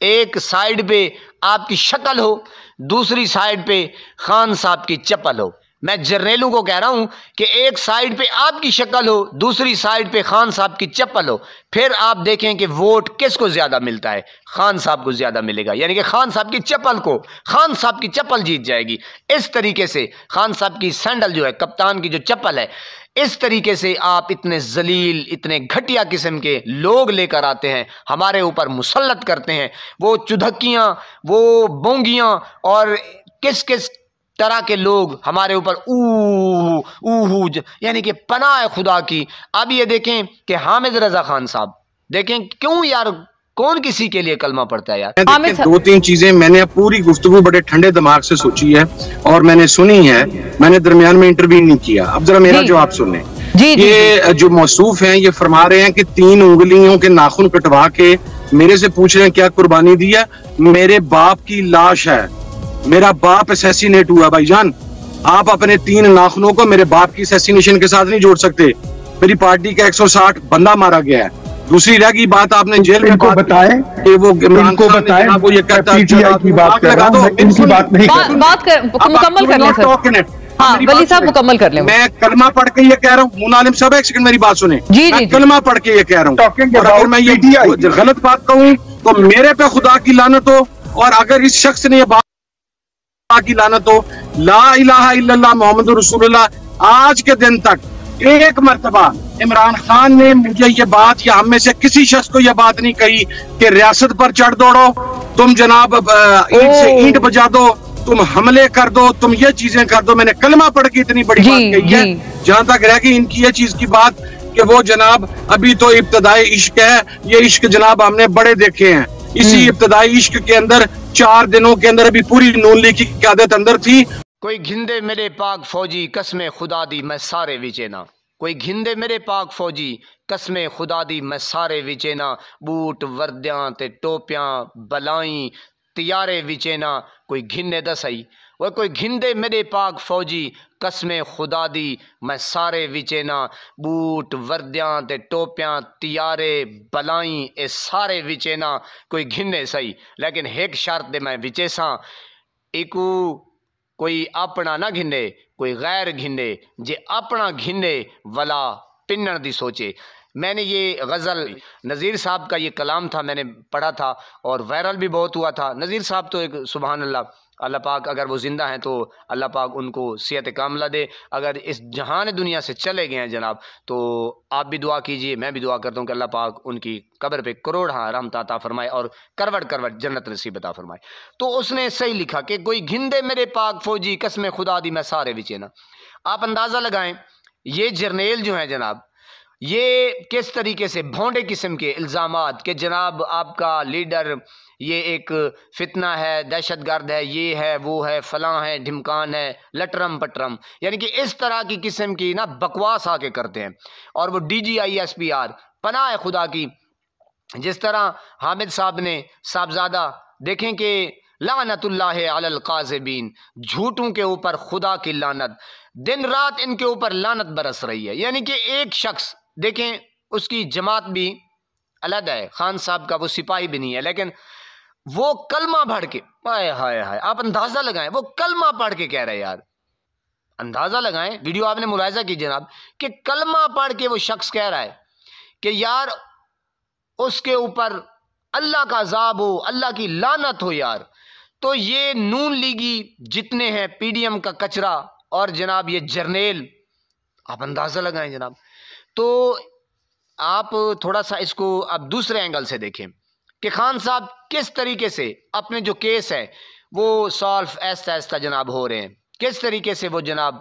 ایک سائیڈ پہ آپ کی شکل ہو، دوسری سائیڈ پہ خان صاحب کی چپل ہو۔ میں جرنیلوں کو کہہ رہا ہوں کہ ایک سائیڈ پہ آپ کی شکل ہو، دوسری سائیڈ پہ خان صاحب کی چپل ہو، پھر آپ دیکھیں کہ ووٹ کس کو زیادہ ملتا ہے، خان صاحب کو زیادہ ملے گا، یعنی کہ خان صاحب کی چپل کو، خان صاحب کی چپل جیت جائے گی۔ اس طریقے سے خان صاحب کی سینڈل جو ہے، کپتان کی جو چپل ہے، اس طریقے سے آپ اتنے ذلیل، اتنے گھٹیا قسم کے لوگ لے کر آتے ہیں، ہمارے اوپر مسلط کرتے ہیں، وہ چدھکیاں، وہ بونگیاں اور کس کس طرح کے لوگ ہمارے اوپر یعنی کہ پناہ خدا کی۔ اب یہ دیکھیں کہ حامد رضا خان صاحب، دیکھیں کیوں یار، کون کسی کے لیے کلمہ پڑھتا ہے یار؟ دو تین چیزیں میں نے پوری گفتگو بڑے ٹھنڈے دماغ سے سوچی ہے اور میں نے سنی ہے، میں نے درمیان میں انٹرویو نہیں کیا۔ اب ذرا میرا جواب سنیں۔ یہ جو موصوف ہیں یہ فرما رہے ہیں کہ 3 انگلیوں کے ناخن کٹوا کے میرے سے پوچھ رہے ہیں کیا قربانی دی ہے؟ میرے باپ کی لاش ہے، میرا باپ اسیسینیٹ ہوا۔ بھائی جان، آپ اپنے 3 ناخنوں کو میرے باپ کی اسیسینیشن کے ساتھ نہیں جوڑ سکتے۔ میری پارٹی کا 160 بندہ مارا گیا ہے۔ دوسری رہ گئی بات، آپ نے جیل میں بتائیں کہ وہ عمران کو خان بتائیں، وہ یہ کہتا پی ٹی آئی کی بات کر رہا ہوں، میں ان کی بات نہیں کر رہا۔ مکمل کر لیں سر۔ ہاں ولی صاحب مکمل کر لیں۔ میں کلمہ پڑھ کے یہ کہہ رہا ہوں، مون عالم صاحب ایک سیکنڈ میری بات سنیں۔ میں کلمہ پڑھ کے یہ کہہ رہا ہوں، اور اگر میں یہ غلط بات کہوں تو میرے پہ خدا کی لعنت ہو، اور اگر اس شخص نے یہ بات کی لعنت ہو۔ لا الہ الا اللہ محمد رسول اللہ۔ آج کے دن تک ایک مرتبہ عمران خان نے مجھے یہ بات یا ہم میں سے کسی شخص کو یہ بات نہیں کہی کہ ریاست پر چڑھ دوڑو، تم جناب اینٹ سے اینٹ بجا دو، تم حملے کر دو، تم یہ چیزیں کر دو۔ میں نے کلمہ پڑھ کے اتنی بڑی بات کہی ہے۔ جہاں تک رہ گئی ان کی یہ چیز کی بات کہ وہ جناب ابھی تو ابتدائی عشق ہے، یہ عشق جناب ہم نے بڑے دیکھے ہیں۔ اسی ابتدائی عشق کے اندر 4 دنوں کے اندر ابھی پوری نون لیگ کی قیادت اندر تھی۔ کوئی گھندے میرے پاک فوجی قسم خدا دی میں سارے وچینا، کوئی گھندے میرے پاک فوجی قسم خدا دی میں سارے وچینا، بوٹ وردیاں تے ٹوپیاں بلائیں تیارے وچینا، کوئی گھنے دسائی، وہ کوئی گھندے میرے پاک فوجی قسم خدا دی میں سارے وچینا، بوٹ وردیاں تے ٹوپیاں تیارے بلائیں اے سارے وچینا، کوئی گھنے سہی، لیکن ایک شرط دے میں وچے ساں، ایکو کوئی اپنا نہ گھنے کوئی غیر گھنے، جے اپنا گھنے ولا پنن دی سوچے۔ میں نے یہ غزل نذیر صاحب کا یہ کلام تھا، میں نے پڑھا تھا اور وائرل بھی بہت ہوا تھا۔ نذیر صاحب تو ایک سبحان اللہ، اللہ پاک اگر وہ زندہ ہیں تو اللہ پاک ان کو صحت کاملہ دے، اگر اس جہان دنیا سے چلے گئے ہیں جناب تو آپ بھی دعا کیجئے، میں بھی دعا کرتا ہوں کہ اللہ پاک ان کی قبر پہ کروڑاں رحمت عطا فرمائے اور کروڑ جنت نصیب عطا فرمائے۔ تو اس نے صحیح لکھا کہ کوئی گھندے میرے پاک فوجی قسم خدا دی میں سارے وچینا۔ آپ اندازہ لگائیں یہ جرنیل جو ہیں جناب، یہ کس طریقے سے بھونڈے قسم کے الزامات کہ جناب آپ کا لیڈر یہ ایک فتنہ ہے، دہشت گرد ہے، یہ ہے وہ ہے فلاں ہے ڈھمکان ہے لٹرم پٹرم، یعنی کہ اس طرح کی قسم کی نا بکواس آ کے کرتے ہیں، اور وہ D G I S P R پناہ خدا کی، جس طرح حامد صاحب نے صاحبزادہ دیکھیں کہ لعنت اللہ علی القاذبین، جھوٹوں کے اوپر خدا کی لعنت، دن رات ان کے اوپر لعنت برس رہی ہے۔ یعنی کہ ایک شخص دیکھیں اس کی جماعت بھی علیحدہ ہے، خان صاحب کا وہ سپاہی بھی نہیں ہے، لیکن وہ کلمہ پڑھ کے ہائے ہائے ہائے، آپ اندازہ لگائیں وہ کلمہ پڑھ کے کہہ رہے ہیں، یار اندازہ لگائیں، ویڈیو آپ نے ملاحظہ کی جناب کہ کلمہ پڑھ کے وہ شخص کہہ رہا ہے کہ یار اس کے اوپر اللہ کا عذاب ہو، اللہ کی لعنت ہو یار۔ تو یہ نون لیگی جتنے ہیں، پی ڈی ایم کا کچرا اور جناب یہ جرنیل، آپ اندازہ لگائیں جناب۔ تو آپ تھوڑا سا اس کو اب دوسرے اینگل سے دیکھیں کہ خان صاحب کس طریقے سے اپنے جو کیس ہے وہ سالف ایستا ایستا جناب ہو رہے ہیں، کس طریقے سے وہ جناب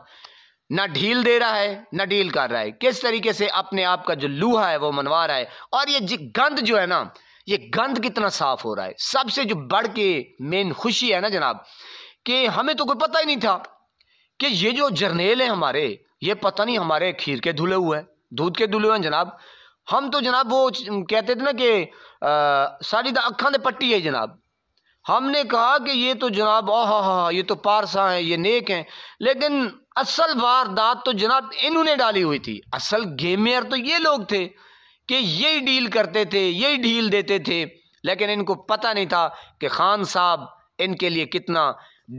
نہ ڈھیل دے رہا ہے نہ ڈیل کر رہا ہے، کس طریقے سے اپنے آپ کا جو لوہا ہے وہ منوا رہا ہے، اور یہ گند جو ہے نا، یہ گند کتنا صاف ہو رہا ہے۔ سب سے جو بڑھ کے مین خوشی ہے نا جناب کہ ہمیں تو کوئی پتہ ہی نہیں تھا کہ یہ جو جرنیل ہیں ہمارے، یہ پتہ نہیں ہمارے کھیر کے دھلے ہوئے ہیں، دودھ کے دھلے ہوئے ہیں جناب۔ ہم تو جناب وہ کہتے تھے نا کہ ساری دا اکھاں دے پٹی ہے جناب، ہم نے کہا کہ یہ تو جناب یہ تو پارسا ہیں، یہ نیک ہیں، لیکن اصل واردات تو جناب انہوں نے ڈالی ہوئی تھی۔ اصل گیمر تو یہ لوگ تھے کہ یہی ڈیل کرتے تھے، یہی ڈھیل دیتے تھے، لیکن ان کو پتہ نہیں تھا کہ خان صاحب ان کے لیے کتنا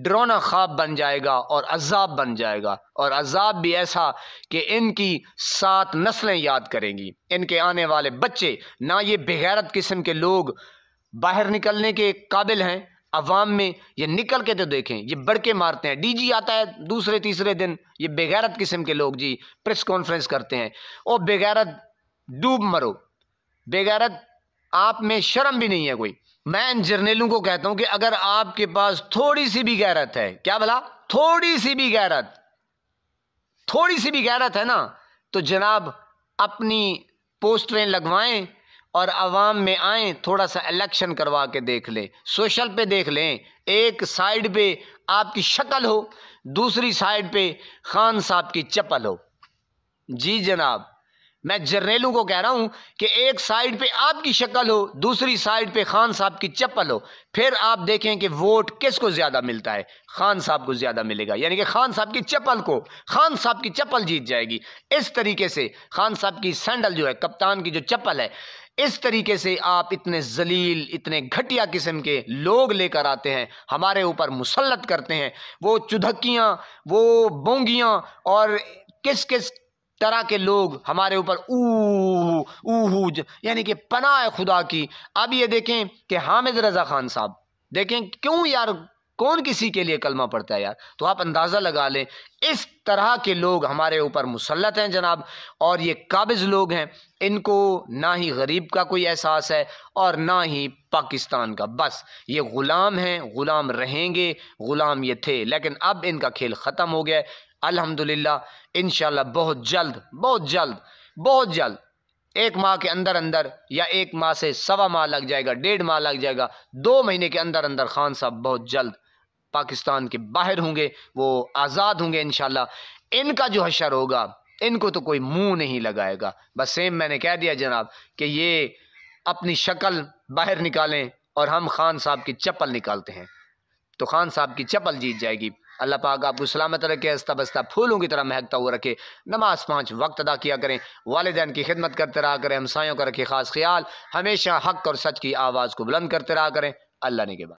ڈرونا خواب بن جائے گا اور عذاب بن جائے گا، اور عذاب بھی ایسا کہ ان کی 7 نسلیں یاد کریں گی، ان کے آنے والے بچے۔ نہ یہ بغیرت قسم کے لوگ باہر نکلنے کے قابل ہیں عوام میں، یہ نکل کے تو دیکھیں، یہ بڑکے مارتے ہیں، ڈی جی آتا ہے دوسرے تیسرے دن، یہ بغیرت قسم کے لوگ جی پریس کانفرنس کرتے ہیں، او بغیرت ڈوب مرو، بغیرت آپ میں شرم بھی نہیں ہے کوئی۔ میں ان جرنیلوں کو کہتا ہوں کہ اگر آپ کے پاس تھوڑی سی بھی غیرت ہے، کیا بھلا تھوڑی سی بھی غیرت ہے نا، تو جناب اپنی پوسٹریں لگوائیں اور عوام میں آئیں، تھوڑا سا الیکشن کروا کے دیکھ لیں، سوشل پہ دیکھ لیں، ایک سائیڈ پہ آپ کی شکل ہو، دوسری سائیڈ پہ خان صاحب کی چپل ہو۔ جی جناب، میں جرنیلوں کو کہہ رہا ہوں کہ ایک سائیڈ پہ آپ کی شکل ہو، دوسری سائیڈ پہ خان صاحب کی چپل ہو، پھر آپ دیکھیں کہ ووٹ کس کو زیادہ ملتا ہے، خان صاحب کو زیادہ ملے گا، یعنی کہ خان صاحب کی چپل کو، خان صاحب کی چپل جیت جائے گی۔ اس طریقے سے خان صاحب کی سینڈل جو ہے، کپتان کی جو چپل ہے، اس طریقے سے آپ اتنے ذلیل، اتنے گھٹیا قسم کے لوگ لے کر آتے ہیں، ہمارے اوپر مسلط کرتے ہیں، وہ چدھکیاں، وہ بونگیاں اور کس طرح کے لوگ ہمارے اوپر یعنی کہ پناہ خدا کی۔ اب یہ دیکھیں کہ حامد رضا خان صاحب، دیکھیں کیوں یار، کون کسی کے لیے کلمہ پڑھتا ہے یار، تو آپ اندازہ لگا لیں اس طرح کے لوگ ہمارے اوپر مسلط ہیں جناب، اور یہ قابض لوگ ہیں، ان کو نہ ہی غریب کا کوئی احساس ہے اور نہ ہی پاکستان کا، بس یہ غلام ہیں، غلام رہیں گے، غلام یہ تھے، لیکن اب ان کا کھیل ختم ہو گیا ہے۔ الحمدللہ انشاءاللہ بہت جلد 1 ماہ کے اندر یا 1 ماہ سے 1.25 ماہ لگ جائے گا، 1.5 ماہ لگ جائے گا، 2 مہینے کے اندر خان صاحب بہت جلد پاکستان کے باہر ہوں گے، وہ آزاد ہوں گے انشاءاللہ۔ ان کا جو حشر ہوگا، ان کو تو کوئی منہ نہیں لگائے گا، بس سیم میں نے کہہ دیا جناب کہ یہ اپنی شکل باہر نکالیں اور ہم خان صاحب کی چپل نکالتے ہیں، تو خان صاحب کی چپل جیت جائے گی۔ اللہ پاک آپ کو سلامت رکھے، ہنستا بستا پھولوں کی طرح مہکتا ہوا رکھے، نماز 5 وقت ادا کیا کریں، والدین کی خدمت کرتے رہا کریں، ہمسایوں کا رکھے خاص خیال، ہمیشہ حق اور سچ کی آواز کو بلند کرتے رہا کریں۔ اللہ نے کے بعد